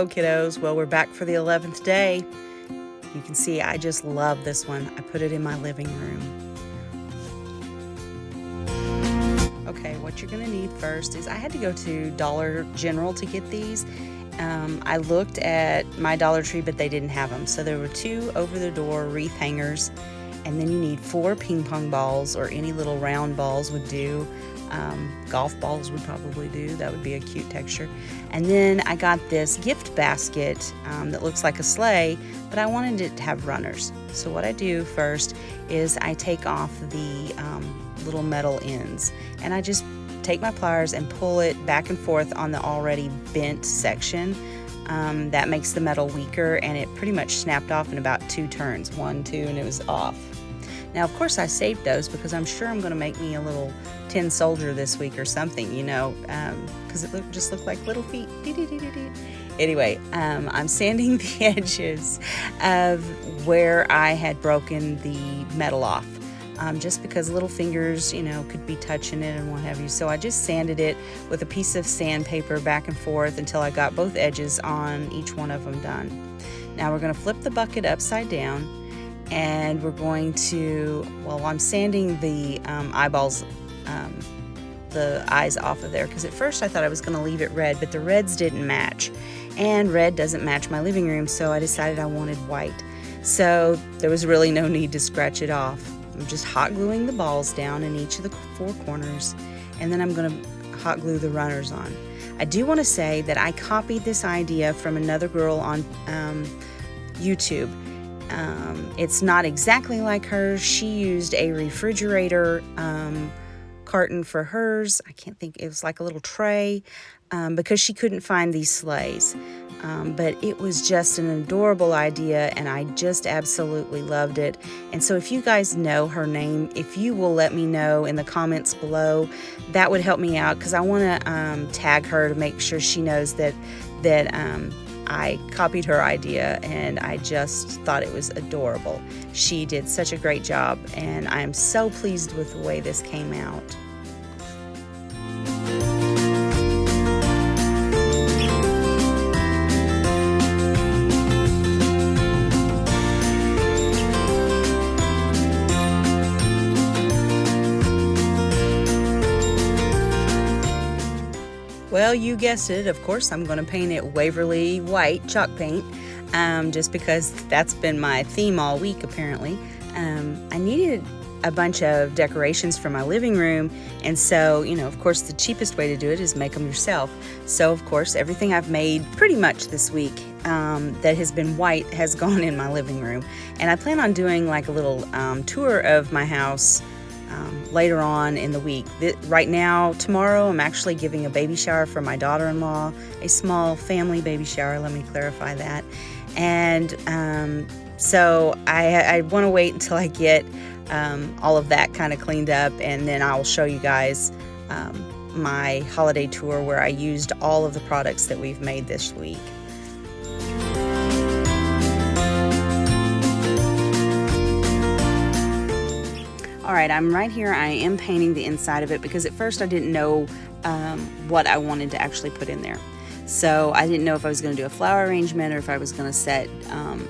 Hello kiddos, well we're back for the 11th day. You can see I just love this one. I put it in my living room. Okay, what you're gonna need first is I had to go to Dollar General to get these. I looked at my Dollar Tree, but they didn't have them. So there were 2 over-the-door wreath hangers, and then you need 4 ping pong balls, or any little round balls would do. Golf balls would probably do. That would be a cute texture. And then I got this gift basket that looks like a sleigh, but I wanted it to have runners. So what I do first is I take off the little metal ends, and I just take my pliers and pull it back and forth on the already bent section. That makes the metal weaker, and it pretty much snapped off in about 2 turns. 1, 2, and it was off. Now, of course, I saved those because I'm sure I'm going to make me a little tin soldier this week or something, you know, because it just looked like little feet. Anyway, I'm sanding the edges of where I had broken the metal off, just because little fingers, you know, could be touching it and what have you. So I just sanded it with a piece of sandpaper back and forth until I got both edges on each one of them done. Now we're going to flip the bucket upside down, and we're going to, well, I'm sanding the eyeballs, the eyes off of there, because at first I thought I was going to leave it red, but the reds didn't match, and red doesn't match my living room, so I decided I wanted white. So there was really no need to scratch it off. I'm just hot gluing the balls down in each of the 4 corners, and then I'm going to hot glue the runners on. I do want to say that I copied this idea from another girl on YouTube. It's not exactly like hers. She used a refrigerator carton for hers. I can't think, it was like a little tray, because she couldn't find these sleighs. But it was just an adorable idea, and I just absolutely loved it. And so if you guys know her name, if you will let me know in the comments below, that would help me out, because I want to tag her to make sure she knows that I copied her idea, and I just thought it was adorable. She did such a great job, and I am so pleased with the way this came out. Well, you guessed it, of course I'm going to paint it Waverly white chalk paint, just because that's been my theme all week apparently. I needed a bunch of decorations for my living room, and so, you know, of course the cheapest way to do it is make them yourself. So of course everything I've made pretty much this week that has been white has gone in my living room, and I plan on doing like a little tour of my house later on in the week. Right now, tomorrow, I'm actually giving a baby shower for my daughter-in-law, a small family baby shower, let me clarify that. And so I want to wait until I get all of that kind of cleaned up, and then I'll show you guys my holiday tour where I used all of the products that we've made this week. All right, I'm right here. I am painting the inside of it because at first I didn't know what I wanted to actually put in there. So I didn't know if I was going to do a flower arrangement or if I was going to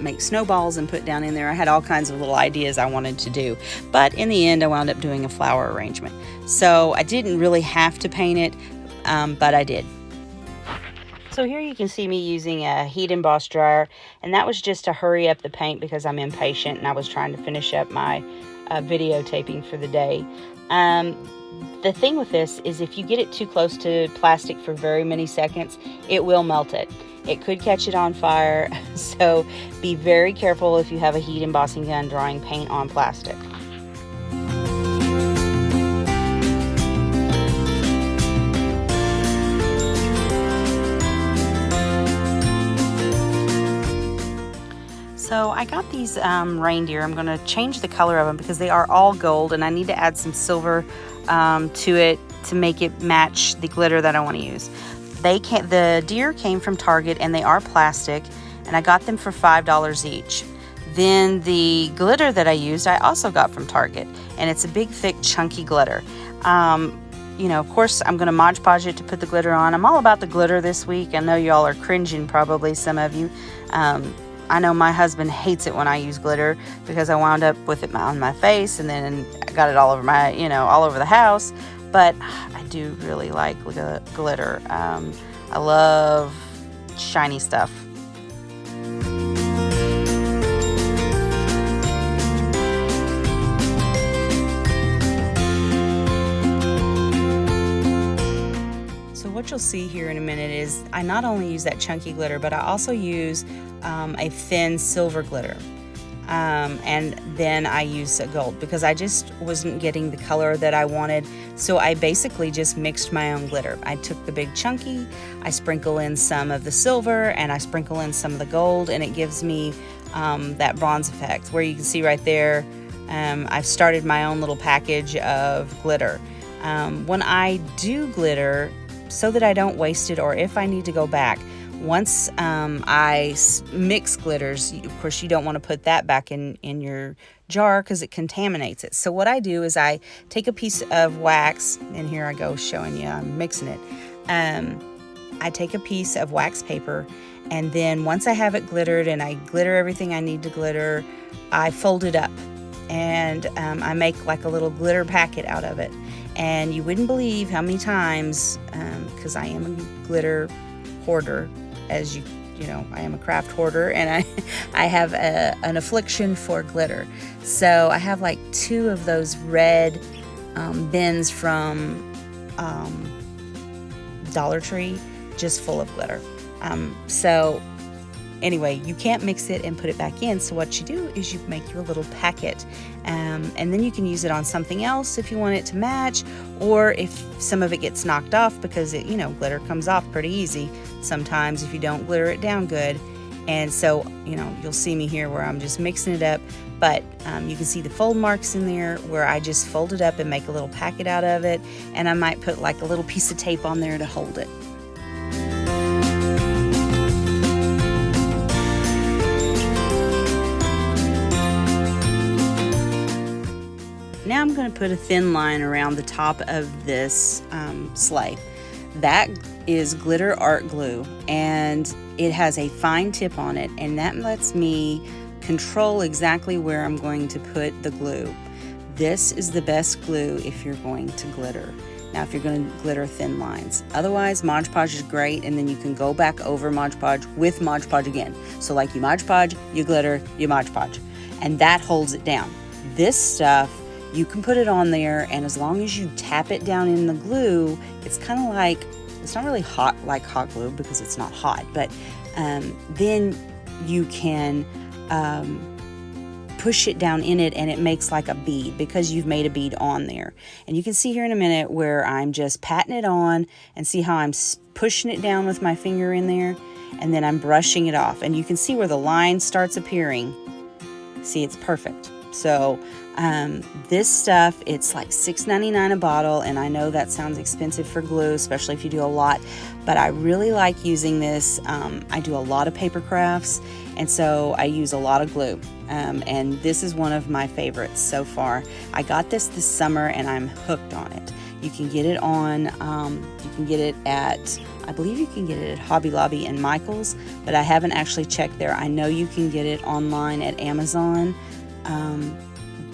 make snowballs and put down in there. I had all kinds of little ideas I wanted to do. But in the end, I wound up doing a flower arrangement. So I didn't really have to paint it, but I did. So here you can see me using a heat emboss dryer, and that was just to hurry up the paint because I'm impatient and I was trying to finish up my videotaping for the day. The thing with this is if you get it too close to plastic for very many seconds, it will melt it. It could catch it on fire, so be very careful if you have a heat embossing gun drawing paint on plastic. So I got these reindeer. I'm going to change the color of them because they are all gold, and I need to add some silver to it to make it match the glitter that I want to use. The deer came from Target, and they are plastic, and I got them for $5 each. Then the glitter that I used, I also got from Target, and it's a big, thick, chunky glitter. you know, of course, I'm going to Mod Podge it to put the glitter on. I'm all about the glitter this week. I know y'all are cringing, probably, some of you. I know my husband hates it when I use glitter because I wound up with it on my face and then I got it all over my, you know, all over the house. But I do really like glitter. I love shiny stuff. What you'll see here in a minute is I not only use that chunky glitter, but I also use a thin silver glitter. And then I use a gold because I just wasn't getting the color that I wanted. So I basically just mixed my own glitter. I took the big chunky, I sprinkle in some of the silver, and I sprinkle in some of the gold, and it gives me that bronze effect where you can see right there. I've started my own little package of glitter. When I do glitter, so that I don't waste it, or if I need to go back, once I mix glitters, of course you don't want to put that back in your jar because it contaminates it. So what I do is I take a piece of wax, and here I go showing you I'm mixing it. I take a piece of wax paper, and then once I have it glittered and I glitter everything I need to glitter, I fold it up, and I make like a little glitter packet out of it. And you wouldn't believe how many times, because I am a glitter hoarder, as you know, I am a craft hoarder, and I have an affliction for glitter. So I have like 2 of those red bins from Dollar Tree, just full of glitter. So anyway, you can't mix it and put it back in. So what you do is you make your little packet, and then you can use it on something else if you want it to match, or if some of it gets knocked off, because it, you know, glitter comes off pretty easy sometimes if you don't glitter it down good. And so, you know, you'll see me here where I'm just mixing it up, but you can see the fold marks in there where I just fold it up and make a little packet out of it, and I might put like a little piece of tape on there to hold it. Now I'm going to put a thin line around the top of this sleigh. That is glitter art glue, and it has a fine tip on it, and that lets me control exactly where I'm going to put the glue. This is the best glue if you're going to glitter. Now, if you're going to glitter thin lines. Otherwise, Mod Podge is great, and then you can go back over Mod Podge with Mod Podge again. So like you Mod Podge, you glitter, you Mod Podge, and that holds it down. This stuff, you can put it on there, and as long as you tap it down in the glue, it's kind of like, it's not really hot like hot glue because it's not hot, but then you can push it down in it, and it makes like a bead because you've made a bead on there. And you can see here in a minute where I'm just patting it on, and see how I'm pushing it down with my finger in there, and then I'm brushing it off, and you can see where the line starts appearing. See, it's perfect. So this stuff, it's like $6.99 a bottle, and I know that sounds expensive for glue, especially if you do a lot, but I really like using this. I do a lot of paper crafts, and so I use a lot of glue, and this is one of my favorites so far. I got this summer, and I'm hooked on it. You can get it on, you can get it at, I believe you can get it at Hobby Lobby and Michael's, but I haven't actually checked there. I know you can get it online at Amazon.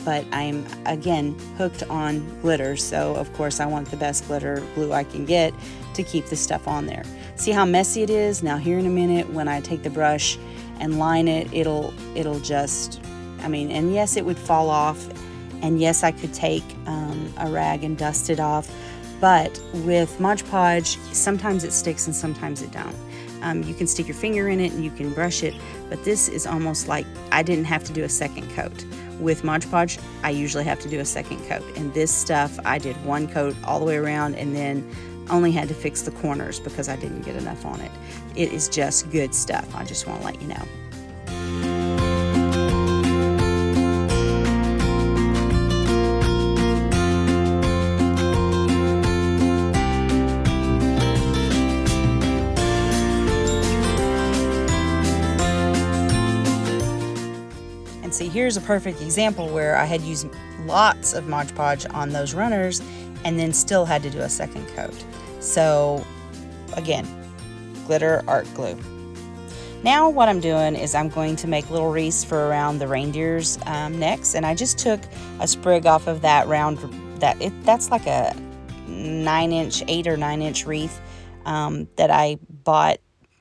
But I'm, again, hooked on glitter, so of course I want the best glitter glue I can get to keep the stuff on there. See how messy it is? Now here in a minute, when I take the brush and line it, it'll just, I mean, and yes, it would fall off, and yes, I could take a rag and dust it off, but with Mod Podge, sometimes it sticks and sometimes it don't. You can stick your finger in it and you can brush it, but this is almost like I didn't have to do a second coat. With Mod Podge, I usually have to do a second coat, and this stuff I did one coat all the way around, and then only had to fix the corners because I didn't get enough on it. It is just good stuff. I just want to let you know. See, here's a perfect example where I had used lots of Mod Podge on those runners, and then still had to do a second coat. So again, glitter art glue. Now what I'm doing is I'm going to make little wreaths for around the reindeer's necks, and I just took a sprig off of that round. That's like a 8 or 9 inch wreath that I bought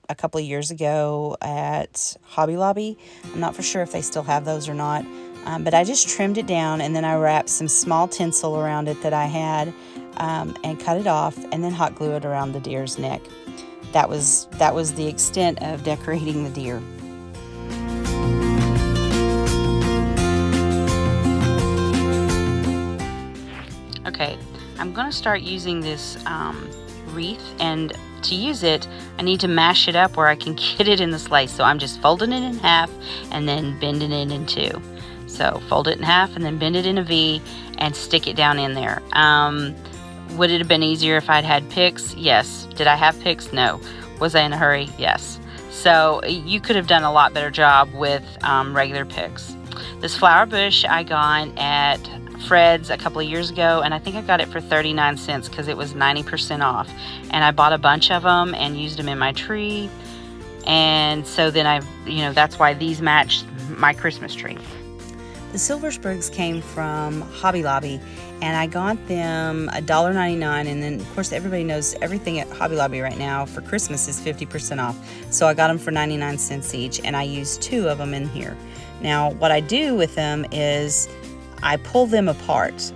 a couple of years ago at Hobby Lobby. I'm not for sure if they still have those or not, but I just trimmed it down, and then I wrapped some small tinsel around it that I had and cut it off, and then hot glue it around the deer's neck. That was the extent of decorating the deer. Okay, I'm going to start using this wreath, and to use it, I need to mash it up where I can get it in the sleigh. So I'm just folding it in half and then bending it in two. So fold it in half and then bend it in a V and stick it down in there. Would it have been easier if I'd had picks? Yes. Did I have picks? No. Was I in a hurry? Yes. So you could have done a lot better job with regular picks. This flower bush I got at Fred's a couple of years ago, and I think I got it for 39 cents because it was 90% off. And I bought a bunch of them and used them in my tree. And so then that's why these match my Christmas tree. The silver sprigs came from Hobby Lobby, and I got them $1.99, and then of course everybody knows everything at Hobby Lobby right now for Christmas is 50% off. So I got them for 99 cents each, and I used 2 of them in here. Now what I do with them is I pull them apart.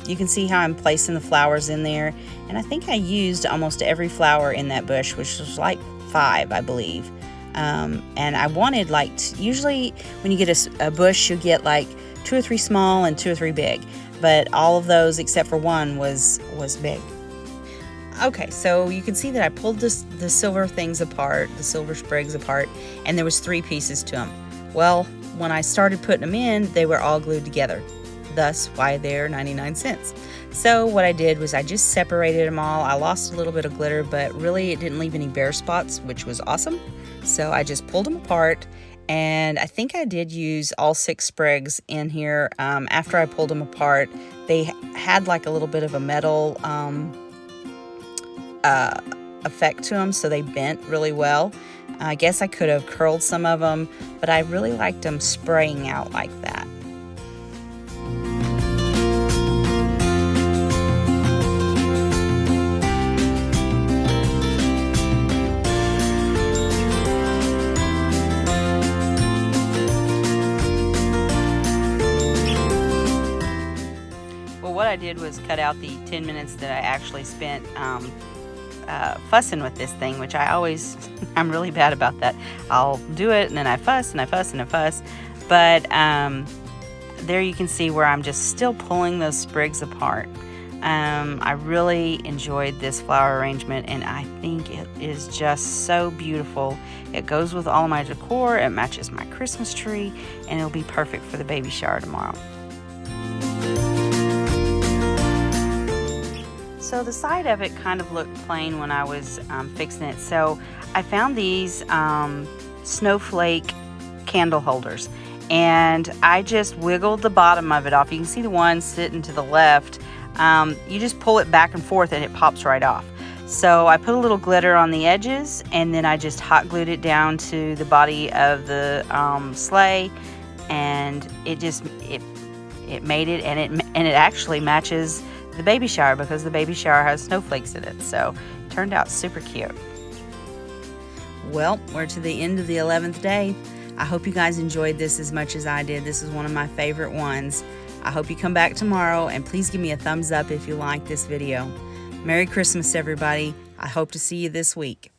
You can see how I'm placing the flowers in there, and I think I used almost every flower in that bush, which was like 5, I believe. And I wanted usually when you get a bush, you'll get like 2 or 3 small and 2 or 3 big, but all of those except for one was big. Okay, so you can see that I pulled the silver things apart, the silver sprigs apart, and there was 3 pieces to them. Well, when I started putting them in, they were all glued together, thus why they're 99 cents. So what I did was I just separated them all. I lost a little bit of glitter, but really it didn't leave any bare spots, which was awesome. So I just pulled them apart, and I think I did use all 6 sprigs in here. After I pulled them apart, they had like a little bit of a metal effect to them, so they bent really well. I guess I could have curled some of them, but I really liked them spraying out like that. What I did was cut out the 10 minutes that I actually spent fussing with this thing, which I'm really bad about that. I'll do it and then I fuss and I fuss and I fuss. But there you can see where I'm just still pulling those sprigs apart. I really enjoyed this flower arrangement, and I think it is just so beautiful. It goes with all of my decor, it matches my Christmas tree, and it'll be perfect for the baby shower tomorrow. So the side of it kind of looked plain when I was fixing it. So I found these snowflake candle holders, and I just wiggled the bottom of it off. You can see the one sitting to the left. You just pull it back and forth and it pops right off. So I put a little glitter on the edges, and then I just hot glued it down to the body of the sleigh, and it made it, and it actually matches the baby shower because the baby shower has snowflakes in it. So it turned out super cute. Well, we're to the end of the 11th day. I hope you guys enjoyed this as much as I did. This is one of my favorite ones. I hope you come back tomorrow, and please give me a thumbs up if you like this video. Merry Christmas, everybody. I hope to see you this week.